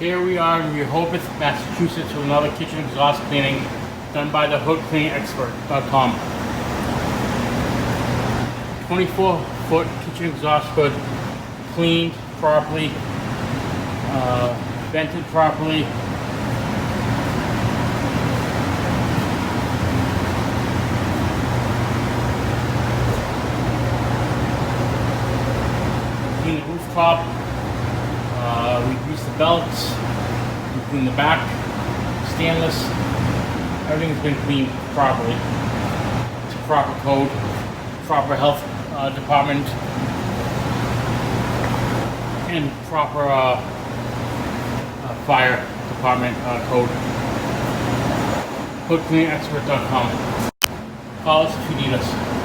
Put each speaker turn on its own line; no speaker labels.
Here we are in Rehoboth, Massachusetts with another kitchen exhaust cleaning done by the hoodcleaningexpert.com. 24-foot kitchen exhaust hood, cleaned properly, vented properly. Clean the rooftop. We grease the belts. We clean the back. Stainless. Everything's been cleaned properly. It's a proper code, proper health department, and proper fire department code. Hoodcleaningexpert.com. Call us if you need us.